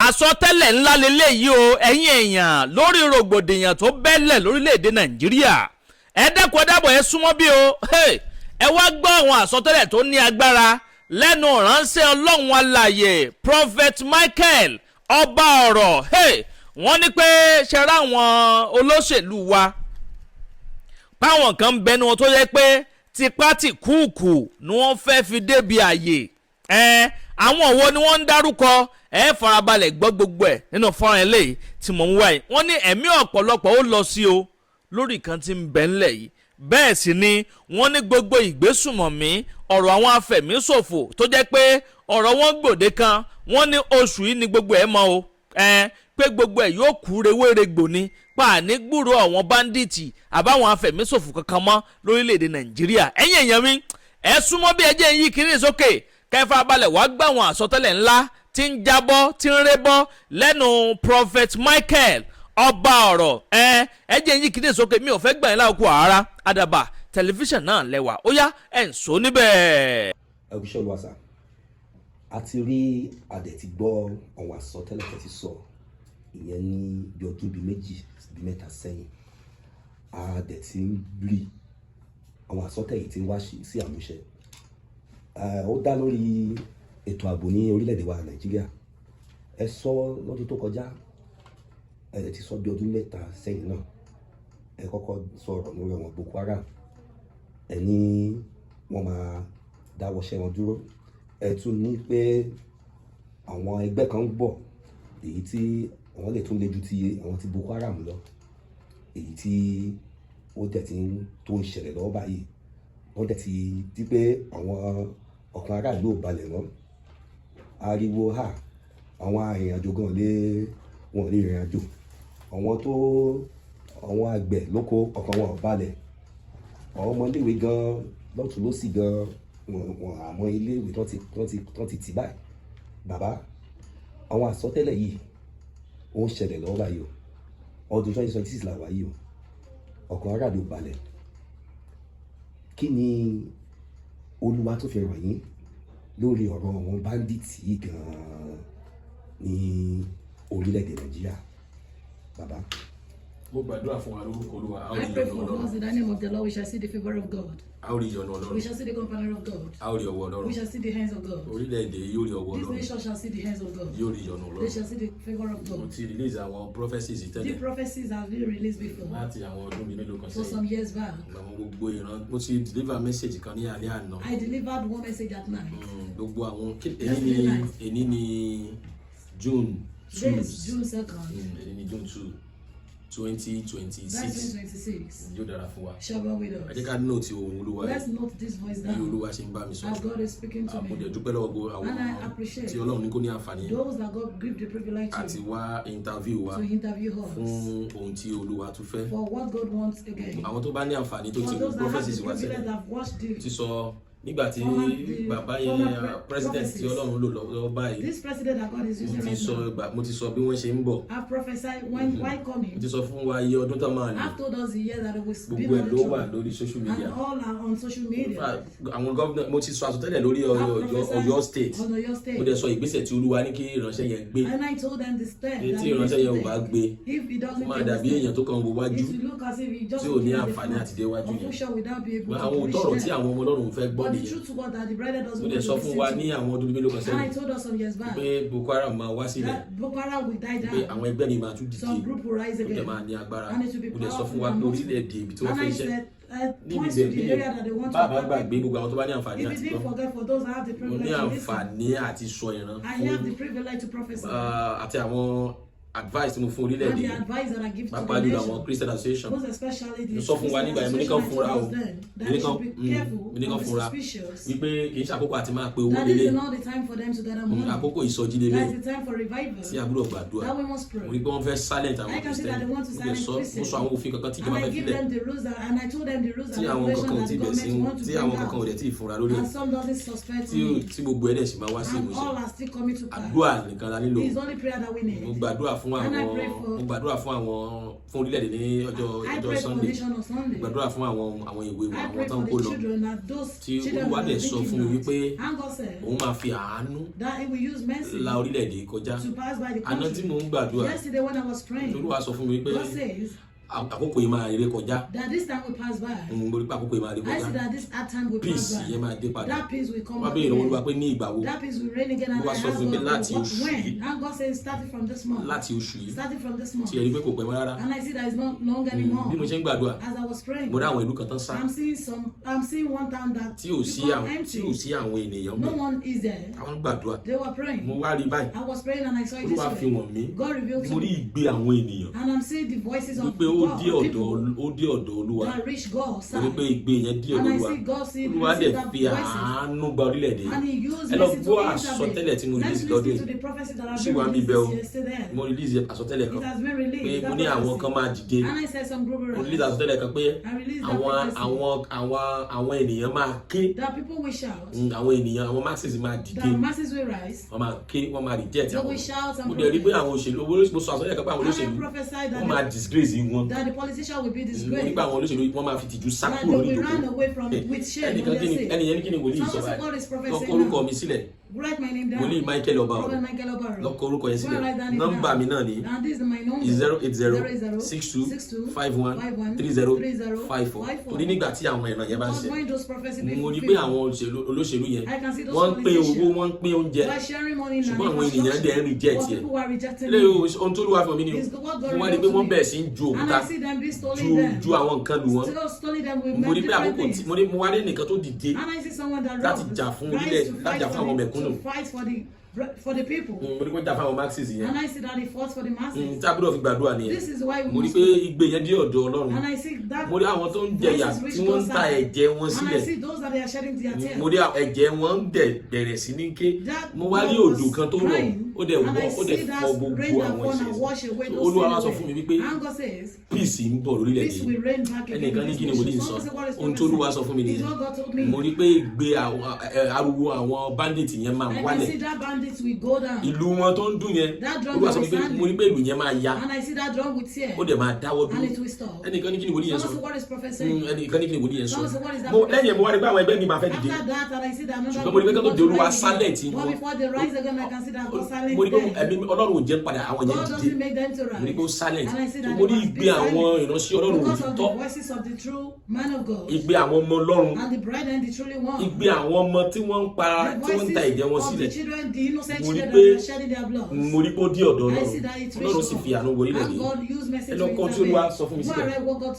àsọtẹ́lẹ̀ ńlá leléyìí o ẹ̀yin èèyàn lórí rògbòdìyàn tó bẹ́lẹ̀ lórílẹ̀‐èdè nàìjíríà ẹ dẹ́kun ẹ dábọ̀ ẹ súnmọ́ bí o ẹ wá gbọ́ àwọn àsọtẹ́lẹ̀ tó ní agbára lẹ́nu ìránṣẹ́ ọlọ́run alààyè prophet michael ọba ọ̀rọ̀ wọ́n ní pé ṣẹ̀rá àwọn olóṣèlú wa páwọn kan ń bẹnu wọn tó yẹ pé tipátìkúùkù ni wọ́n fẹ́ fi débi àyè àwọn wo ni wọ́n ń dárúkọ ẹ farabalẹ̀ gbọ́ gbogbo ẹ̀ nínú fọ́nrán eléyìí tí mò ń wá yìí wọ́n ní ẹ̀mí ọ̀pọ̀lọpọ̀ ó lọ sí o lórí kan tí ń bẹ ńlẹ̀ yìí bẹ́ẹ̀ sì ni wọ́n ní gbogbo ìgbésùmọ̀mí ọ̀rọ̀ àwọn afẹ̀míṣòfò tó jẹ́ pé ọ̀rọ̀ wọn gbòde kan wọ́n ní oṣù yìí ni gbogbo ẹ̀ mọ́ o pé gbogbo ẹ̀ yóò kú rewéregbò ni pàání gbúrò àwọn báńdíìtì àbáwọn afẹ̀míṣòfò kankan mọ́ lórílẹ̀‐èdè nàìjíríà ẹ̀yin èèyàn mi ẹ súnmọ́ bí ẹjẹ́ yìí kiri sókè kẹfà balẹ̀ wá gbà wọn àsọtẹ́lẹ̀ ńlá tí ń jábọ́ tí ń rébọ́ lẹ́nu prophet michael ọba ọ̀rọ̀ ẹjẹ́ yìí kiri sókè mi ò fẹ́ gbà yín láàkó àárá àdàbà tẹlifíṣàn náà lẹ́wà ó yá ẹ̀ ń sọ níbẹ̀. ẹ kú iṣẹ́ olúwa sà a ti rí adẹ̀ ti gbọ́ àwọn àsọtẹ́lẹ̀ tẹ́ ti sọ ìyẹn ní bí ọdún bíi méjì bíi mẹ́ta sẹ́yìn adẹ̀ ti ń rí àwọn àsọtẹ́lẹ̀ yìí ti wá sí àmúṣẹ ó dá lórí ètò ààbò ní orílẹ̀-èdè wa nàìjíríà ẹ sọ lọ́dún tó kọjá ẹ ti sọ bí ọdún mẹ́ta sẹ́yìn náà ẹ kọ́kọ́ sọ̀rọ̀ lórí àwọn boko haram ẹ ní wọ́n máa dáwọ́ṣẹ́ wọn dúró ẹ tún ní pé àwọn ẹgbẹ́ kan ń bọ̀ èyí tí àwọn lè tún le ju ti àwọn ti boko haram lọ èyí tí ó dẹ̀ ti tó ń ṣẹlẹ̀ lọ́wọ́ báyìí wọ́n dẹ̀ ti di pé àwọn ọ̀kan aráàlú ò balẹ̀ mọ́ ariwo àwọn arìnrìnàjò gan wọn lè rìnrìn àjò àwọn àgbẹ̀ lóko ọkàn wọn ò balẹ̀ àwọn ọmọléèwé gan lọ́tún lọ́sì gan wọn àmọ́ iléèwé tán ti tì báyìí bàbá àwọn àsọtẹ́lẹ̀ yìí ó ń ṣẹlẹ̀ lọ́wọ́ báyìí o ọdún 2026 là wáyé o ọkàn aráàlú balẹ̀ kí ni olúwa tó fi ràn yín lórí ọ̀rọ̀ àwọn báńdíìtì yìí gan-an ní orílẹ̀-èdè nàìjíríà bàbá. mo gbàdúrà fún wa lórúkọ olúwa. I pray for us in the name of the Lord we shall see the favour of God. a ó rí ìyọ́nú ọlọ́run. We shall see the company of God. a ó rí ọwọ́ ọlọ́run. We shall see the hands of God. orílẹ̀-èdè yóò rí ọwọ́ ọlọ́run. This nation shall see the hands of God. yóò rí ìyọ́nú ọlọ́run. They shall see the favour of mo God. ti release àwọn prophecies The tẹ́lẹ̀ prophecies have been released before láti àwọn ọdún bíi mélòó kan for sẹ́yìn. some years back. àwọn gbogbo ìran mo ti deliver message kan ní alẹ́ àná. I delivered one message at night. gbogbo àwọn èní ní June 2. Today is June 2nd. èní ní June 2 2026. That's 2026. yóò dára fún wa. Shall be with ẹ jẹ́ us. ká note ohun olúwa Let's note this voice bí down. olúwa ṣe ń bá mi sọ. As God is speaking to mo dẹ̀ me. dúpẹ́ lọ́wọ́ gbogbo àwọn And I appreciate tí ọlọ́run ní kó ní àǹfààní those that God give the privilege àti wá interview wa to interview us fún ohun tí olúwa tún fẹ́. for what God wants again. àwọn tó bá ní àǹfààní tó ti For mú those that have prophecies the wá privilege sílẹ̀ that have watched ti the sọ nígbà tí bàbá former president tí prophecies. ọlọ́run lò lọ́wọ́ báyìí This president that God is using right now, mo ti sọ bí wọ́n ṣe ń bọ̀. I've prophesied when mo coming. ti sọ fún wa iye ọdún tó máa lò. I've told us the year that it was gbogbo ẹ̀ ló wà lórí social and media. all are on social media. àwọn gómìnà mo ti sọ àsọtẹ́lẹ̀ lórí Ọ̀yọ́ state. On Oyo mo state. dẹ̀ sọ ìgbésẹ̀ tí olúwa ní kí ìránṣẹ́ yẹn gbé. And I told them the step tí that he ìránṣẹ́ yẹn ò bá needs to gbé take. If he doesn't ó máa take the dàbí step, èèyàn tó kàn wọ wájú it will look as if he just tí ò ní looking at the àǹfààní àti déwájú front, yẹn. official without being able àwọn to òótọ́rọ̀ reach tí them. àwọn ọmọ ọlọ́run fẹ́ gbọ́ But the nìyẹn. truth was that the brother doesn't mo dẹ̀ want sọ to fún wa listen ní to. àwọn ọdún mélòó kan And I sẹ́yìn told us some years back pé Boko Haram máa wá sílẹ̀ that Boko Haram will die pé down. àwọn ẹgbẹ́ mi máa tún dìde Some group will rise ó dẹ̀ again. máa ní agbára And it will be mo dẹ̀ sọ fún powerful wa and pé multiple. orílẹ̀-èdè ibi tí wọ́n And fẹ́ I iṣẹ́ said, níbi points to the bẹ́ẹ̀ area that they want to bàbá work gbàgbé with. gbogbo àwọn tó bá ní àǹfààní If àti you didn't gbọ́ forget, for those that have the mo privilege ní to listen, àǹfààní àti sọ ìran I have the fún privilege to prophesy. àti àwọn advice tí mo fún And orílẹ̀-èdè the advice that I give to pàápàá the jùlọ àwọn nation, Christian Association most especially the mo sọ fún wa nígbà yẹn mo ní kàn fúnra o that mo ní they kàn should be careful, mo ní kàn not be fúnra suspicious. wípé kì í ṣe àkókò àti máa pe owó That this lélẹ̀ is not the time for them to gather money. àkókò ìsọjí lélẹ̀ That is the time for revival. tí a gbọ́dọ̀ gbàdúrà That we must mo pray. rí pé wọ́n fẹ́ silent àwọn I can see that Christian they want to mo dẹ̀ silence sọ mo Christians. sọ àwọn òfin kankan tí And ìjọba I fẹ́ give filẹ̀ them the rules that, and I told them the rules tí and àwọn regulations kankan ò that tí the bẹ̀ sí government want to tí bring àwọn kankan ò out. dẹ̀ tí ì fúnra lórí ẹ̀ And some doesn't suspect tí me. gbogbo ẹ̀ dẹ̀ sì máa wá sí And ìmúṣẹ all are still coming to pass. àdúrà nìkan la nílò It is only prayer that we mo need. gbàdúrà fún àwọn gbàdúrà fún àwọn fún orílẹ̀-èdè ní ọjọ́ Sunday gbàdúrà fún àwọn ìwé àwọn tó ń kó lọ tí Olúwa dẹ̀ sọ fún mi wípé òun máa fi àánú la orílẹ̀-èdè kọjá àná tí mò ń gbàdúrà Olúwa sọ fún mi wípé àkókò yìí máa eré kọjá. That this time will pass by. Mo rí pé àkókò yìí máa eré kọjá. I see that this time will pass by. Peace yẹn máa dé padà. That peace will come back. Wọ́n bẹ̀rẹ̀ ìrànwọ́ Olúwa pé ní ìgbà wo. That peace will reign again and I ask God when. And God says starting from this month. Láti oṣù yìí. Starting from this month. Tí ẹ rí pé kò pẹ́ mọ́ rárá. And I see that it's not long anymore. Bí mo ṣe ń gbàdúrà. As I was praying. Mo rí àwọn ìlú kan tán sá. I'm seeing one town that become empty. Tí ò sí àwọn ènìyàn mọ́. No one is there. Àwọn gbàdúrà. They were praying. Mo wá rí báyìí. I was praying and I saw it this Olúwa fi wọ̀n mí. God revealed to me. Mo rí ìgbé àwọn ènìyàn. And I'm seeing the voices of God. People. Ó dé ọ̀dọ̀ Olúwa. That reach God side. Torí pé ìgbé yẹn dé Olúwa. Olúwa dẹ̀ fi àánú gba orílẹ̀-èdè. Ẹ lọ gbọ́ àsọtẹ́lẹ̀ tí mo release lọ́dún yìí. Sì wá mi bẹ̀ o. Mo release àsọtẹ́lẹ̀ kan. Pé mo ní àwọn kan máa dìde. Mo release àsọtẹ́lẹ̀ kan pé àwọn ènìyàn máa ké. Àwọn ènìyàn àwọn masses máa dìde. Wọ́n máa ké, wọ́n máa reject àwọn. Mo dẹ̀ rí pé àwọn òṣèlú mo sọ àsọtẹ́lẹ̀ kan pé àwọn olóṣèlú wọ́n máa disgrace wọn. Nígbà àwọn olóṣèlú wọ́n máa fi tìjú sá kúrò lórí ìdókòwò. Ẹnìyẹn kí ni wòlíì sọ báyìí? Lọ kọ orúkọ mi sílẹ̀. Wòlíì Michael Oba lọ kọ orúkọ yẹn sílẹ̀. Nọ́mbà mi náà ni 08062513054. Torí nígbà tí àwọn ìran yẹn bá ń ṣe, mo rí pé àwọn olóṣèlú yẹn wọ́n ń pín owó, wọ́n ń pín oúnjẹ, ṣùgbọ́n àwọn ènìyàn dẹ̀ ń reject yẹn. Ilé ohun tó lúwa fún mi ni mo wá rí pé wọ́n bẹ̀rẹ̀ sí ń ju òkúta ju àwọn nǹkan lù wọ́n. Mo rí pé àkókò tí mo wá rí nìkan tó dìde láti jà fún orílẹ̀, láti jà fún àwọn mẹ̀kúnnù. For the people. Mo rí pé jà fún àwọn maxis yẹn. And I see that he fought for the masses. Tí a gbọ́dọ̀ fi gbàdúrà nìyẹn. This is why we mo rí pé igbe yẹn dé ọ̀dọ̀ Ọlọ́run. And I see that. Mo rí àwọn tó ń jẹyà tí wọ́n ń ta ẹ̀jẹ̀ wọn sílẹ̀. And I see those that they are shedding their tears. Mo rí ẹ̀jẹ̀ wọn bẹ̀rẹ̀ sí ní ké. Mo wá rí òjò kan tó rọ̀, ó dẹ̀ fọ gbogbo àwọn ẹ̀ṣẹ̀. Olúwa wá sọ fún mi wípé peace ń bọ̀ lórílẹ̀-èdè yìí. Ẹnìkan ní kí ni wòlíì sọ? Ohun tó Olúwa sọ fún mi nìyẹn. Mo rí pé ìgbé ariwo àwọn bandits yẹn máa wálẹ̀. Ìlú wọn tó ń dùn yẹn, Olúwa sọ pé mo rí pé ìlú yẹn máa ya. Ó dẹ̀ máa dáwọ́ dúró. Ẹnìkan ní kí ni wòlíì yẹn sọ? Ẹnìkan ní kí ni wòlíì yẹn sọ? Lẹ́yìn mo wá rí pé àwọn ẹgbẹ́ mi máa fẹ́ dìde. Ṣùgbọ́n mo rí pé kí wọ́n tó di Olúwa silent wọn. Mo rí pé ẹ̀mí Ọlọ́run ò jẹ́ padà àwọn yẹn dìde. Mo rí pé ó silent. Mo rí ìgbé àwọn ìránṣẹ́ Ọlọ́run òtítọ́. Ìgbé àwọn ọmọ Ọlọ́run. Ìgbé àwọn ọmọ tí wọ́n ń pa tí wọ́n ń ta ẹ̀jẹ̀ wọn sílẹ̀. Mo rí pé ó dí ọ̀dọ̀ Ọlọ́run sì fi àánú wọlé lẹ́yìn. Ẹ lọ kọ́ tí Olúwa sọ fún mi sílẹ̀.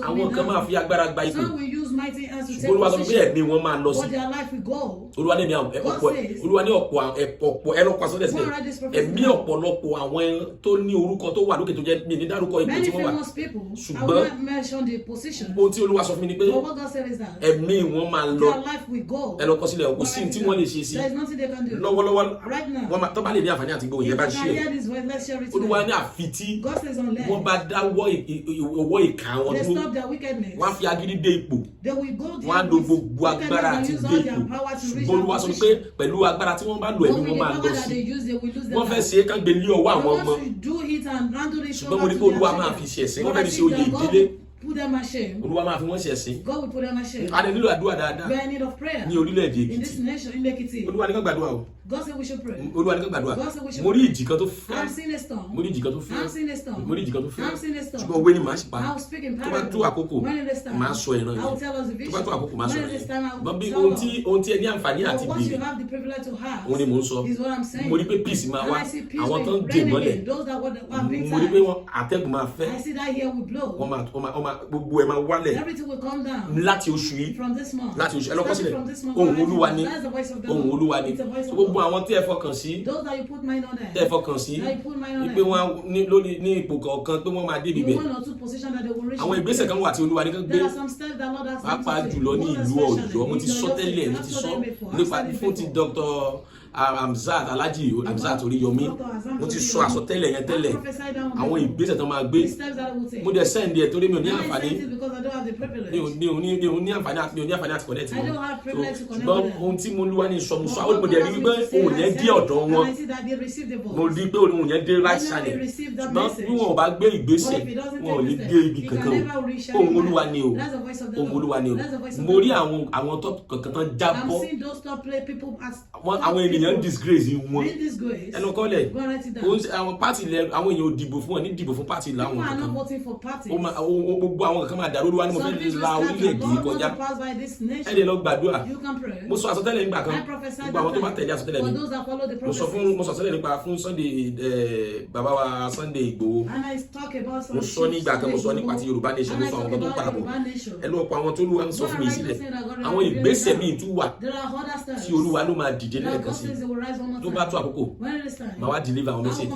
Àwọn kan máa fi agbára gba ipò. Ṣùgbọ́n Olúwa sọ pé ẹ̀mí wọn máa lọ sí. Olúwa ní ọ̀pọ̀ ẹranko asọ́lẹ̀ sílẹ̀. Ẹ̀mí ọ̀pọ̀lọpọ̀ àwọn tó ní orúkọ tó wà lókè tó jẹ́ mi ní dárúkọ ipò tí wọ́n wà. Ṣùgbọ́n ohun tí Olúwa sọ fún mi ni pé ẹ̀mí wọn máa lọ. Ẹ lọ kọ sílẹ̀, kò sí tí wọ́n lè ṣe sí. Lọ́wọ́lọ́wọ́ wọ́n tó bá lè ní àǹfààní àti gbóhùn yẹn bá ṣe é. Olúwa ní àfi tí wọ́n bá dáwọ́ owó ìka wọn dúró, wọ́n á fi agídí dé ipò, wọ́n á lo gbogbo agbára àti dé ipò. Ṣùgbọ́n Olúwa sọ pé pẹ̀lú agbára tí wọ́n bá lò ẹ̀mí wọn máa lọ sí. Wọ́n fẹ́ ṣe é kán gbé lé ọwọ́ àwọn ọmọ. Ṣùgbọ́n mo ní pé Olúwa máa fi ṣe ẹ̀sìn, wọ́n fẹ́ fi ṣe oyè ìdílé. Olúwa máa fi wọ́n ṣe ẹ̀sìn. A lè nílò àdúrà dáadáa ní orílẹ̀-èdè Èkìtì. Olúwa ní ká gbàdúrà o. Olúwa ní ká gbàdúrà. Mo rí ìjì kan tó fẹ́. Mo rí ìjì kan tó fẹ́. Mo rí ìjì kan tó fẹ́. Ṣùgbọ́n òwe ni màá ṣe pa. Tó bá tó àkókò, màá sọ ìran yẹn. Tó bá tó àkókò, màá sọ ìran yẹn. Bọ́bí ohun tí ẹ ní àǹfààní àti bèrè, òun ni mò ń sọ. Mo rí pé peace máa wá. Àwọn tó ń dè mọ́lẹ̀. Mo rí pé àtẹ̀gùn máa fẹ́. Gbogbo ẹ̀ máa wálẹ̀. Láti oṣù yìí. Láti oṣù ẹ lọ́kọ́ sílẹ̀. Ohùn Olúwa ni. Ohùn Olúwa ni. Gbogbo àwọn tí ẹ fọkàn sí, tẹ́ ẹ fọkàn sí, pé wọ́n ní ipò kọ̀ọ̀kan pé wọ́n máa dé ibibẹ̀. Àwọn ìgbésẹ̀ kan wà tí Olúwa ní kán gbé, pàápàá jùlọ ní ìlú Ọ̀yọ́. Mo ti sọ tẹ́lẹ̀, mo ti sọ nípa fún ti Dr. Hamzat Alhaji Hamzat Oríyọmí mo ti sọ àsọtẹ́lẹ̀ yẹn tẹ́lẹ̀ àwọn ìgbésẹ̀ tó máa gbé mo dẹ̀ sẹ́ndì ẹ̀ torí mi ò ní àǹfààní mi ò ní àǹfààní àti connect wọn ṣùgbọ́n ohun tí mo lúwa ní sọ mo sọ àwọn ìpòdè rí wípé òun yẹn dé ọ̀dọ̀ wọn mo rí pé òun yẹn dé right channel ṣùgbọ́n bí wọn ò bá gbé ìgbésẹ̀ wọn ò lè dé ibi kankan o ohun Olúwa ni o ohun Olúwa ni o mo rí àwọn tó kankan tán jábọ́ àwọn ènìyàn disgrace wọn ẹnu kọ́lẹ̀ àwọn party lẹ àwọn èèyàn ò dìbò fún wọn ní dìbò fún party làwọn kankan gbogbo àwọn kankan máa dàrú Olúwa ni mo fẹ́ la orílẹ̀-èdè yìí kọjá ẹ lè lọ gbàdúrà mo sọ àsọtẹ́lẹ̀ nígbà kan gbogbo àwọn tó bá tẹ̀lé àsọtẹ́lẹ̀ mi mo sọ àsọtẹ́lẹ̀ nípa fún Sunday bàbá wa Sunday Igboho mo sọ nígbà kan mo sọ nípa ti Yorùbá nation mo sọ àwọn kan tó parapọ̀ ẹ lọ́ọ́ pa àwọn tó Olúwa ń sọ fún mi sílẹ̀ àwọn ìgbésẹ̀ míì tún wà tí Olúwa ló máa dìde lẹ́ẹ̀kan sí tó bá tó àkókò máa wá deliver àwọn message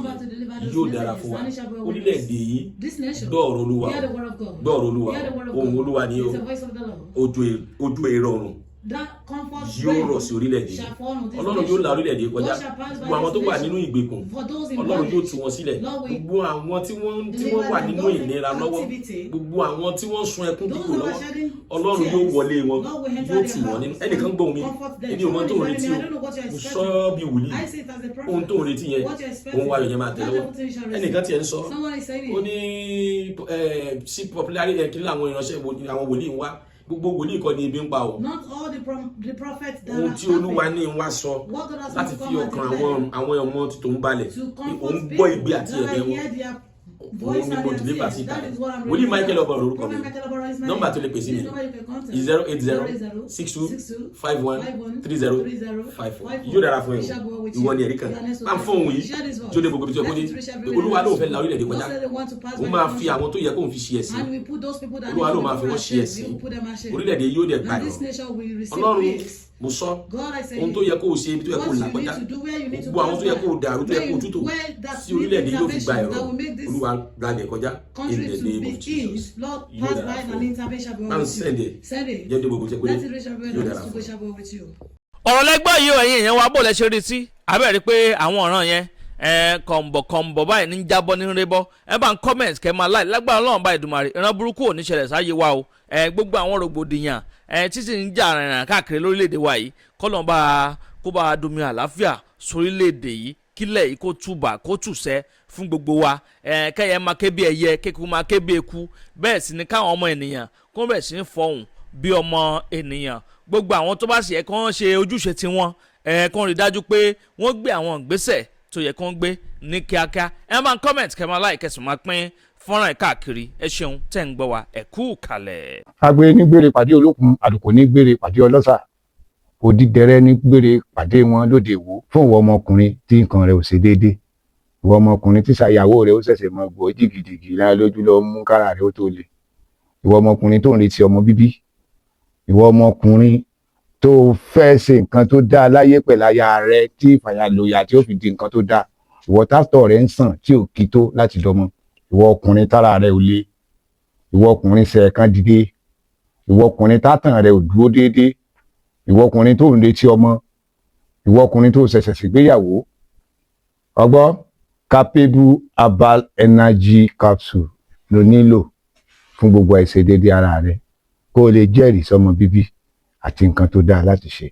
yóò dára fún wa orílẹ̀-èdè yìí gbọ́ ọ̀rọ̀ Olúwa ohùn Olúwa ni ojú èrò ọ̀run yóò rọ̀ sí orílẹ̀-èdè Ọlọ́run yóò la orílẹ̀-èdè kọjá gbogbo àwọn tó wà nínú ìgbèkùn Ọlọ́run yóò tú wọn sílẹ̀ gbogbo àwọn tí wọ́n wà nínú ìnira lọ́wọ́ gbogbo àwọn tí wọ́n sun ẹkún kíkò lọ́wọ́ Ọlọ́run yóò wọlé wọn yóò tù wọ́n nínú ẹnìkan gbóhùn mi èmi ò mọ tó ń retí o mo sọ bí wòlíì ohun tó ń retí yẹn òun wáyọ̀ yẹn máa tẹ̀ lọ́wọ́ ẹnìkan tiẹ̀ ń sọ ó ní sí popularity kí làwọn ìránṣẹ́ àwọn wòlíì ń wá gbogbo wòlíì kọ́ ni ebi ń pa o. Not all the prophets that ohun tí Olúwa ní ń wá sọ láti fi ọkàn àwọn ọmọ tó ń balẹ̀ òun gbọ́ ìgbé àti ẹ̀bẹ̀ wọn òun ni mo deliver sí ìta wòlíì Michael Opo lórúkọ mi nọ́mbà tó lè pèsè mi 08062513054 yóò dára fún ẹ ìwọ ni ẹ̀rí kan máa ń fún òun yìí tí ó lè gbogbo tí ó kó ní Olúwa ló fẹ́ la orílẹ̀-èdè kọjá ó máa fi àwọn tó yẹ kó ń fi ṣe ẹ̀sìn Olúwa ló máa fi wọ́n ṣe ẹ̀sìn orílẹ̀-èdè yóò dẹ̀ gbà yọ Ọlọ́run mo sọ ohun tó yẹ kó o ṣe ibi tó yẹ kó o là kọjá gbogbo àwọn tó yẹ kó o dàrú tó yẹ kó o tútò sí orílẹ̀-èdè yóò fi gba ẹ̀rọ Olúwa gbàdẹ̀ kọjá in the name of Jesus yóò dára fún máa ń sẹ́ndẹ̀ jẹ́ gbogbo ṣe pé yóò dára fún. ọ̀rọ̀ lẹ́gbọ́ yìí ẹ̀yin èèyàn wa bò lẹ́sẹ̀ rí sí abẹ́rẹ́ pé àwọn ọ̀ràn yẹn kọ̀m̀bọ̀ báyìí ní jábọ́ ní rébọ́ ẹ bá ń comment kẹ́ máa láì lágbára Ọlọ́run bá Èdùmàrè ìran burúkú ò ní ṣẹlẹ̀ sáyé wa o gbogbo àwọn rògbòdìyàn títí ń jà rìnrìn káàkiri lórílẹ̀‐èdè wa yìí kọ́lọ́n kó bá domi àlàáfíà sórílẹ̀‐èdè yìí kílẹ̀ yìí kó túbà kó tùsẹ́ fún gbogbo wa kẹ́yẹ máa ké bí ẹyẹ kéku máa ké bí eku bẹ́ẹ̀ sì ni káwọn ọmọ ènìyàn kó bẹ̀ sí ń fọhùn bí ọmọ ènìyàn gbogbo àwọn tó bá sì yẹ kó ń ṣe ojúṣe tiwọn kó ń rí dájú pé wọ́n gbé àwọn ìgbésẹ̀ tó yẹ kó ń gbé ní kíákíá ẹ máa ń comment kẹ́ máa like kẹ́sì máa pín fọ́nrán káàkiri ẹ ṣeun tẹ́ ń gbọ́ wa ẹ kú kalẹ̀. agbe ní gbére pàdé olókun àdùkò ní gbére pàdé ọlọ́sà òdìdẹrẹ́ ní gbére pàdé wọn lóde ìwò fún ìwọ ọmọkùnrin tí nǹkan rẹ̀ ò ṣe déédé ìwọ ọmọkùnrin tí ṣàyàwó rẹ̀ ó ṣẹ̀ṣẹ̀ mọ gbọ́ jìgìjìgì lára lójú lọ mú kára rẹ̀ ó tó le ìwọ ọmọkùnrin tó ń retí ọmọ bíbí ìwọ ọmọkùnrin tó fẹ́ ṣe nǹkan tó dáa láyé pẹ̀lú aya rẹ̀ tí ìfàyàlòyà tí ó fi di nǹkan tó dáa ìwọ tátọ̀ rẹ̀ ń sàn tí ò kí tó láti dọmọ ìwọ ọkùnrin tára rẹ̀ ò le ìwọ ọkùnrin ṣẹ̀ẹ̀kan dìde ìwọ ọkùnrin tátàn rẹ̀ ò dúró déédé ìwọ ọkùnrin tó ń retí ọmọ ìwọ ọkùnrin tó ṣẹ̀ṣẹ̀ ṣègbéyàwó ọgbọ́ capable herbal energy capsule ló nílò fún gbogbo àìṣedéédé ara rẹ̀ kó o lè jẹ́rìí sọmọ bíbí àti nǹkan tó dáa láti ṣe.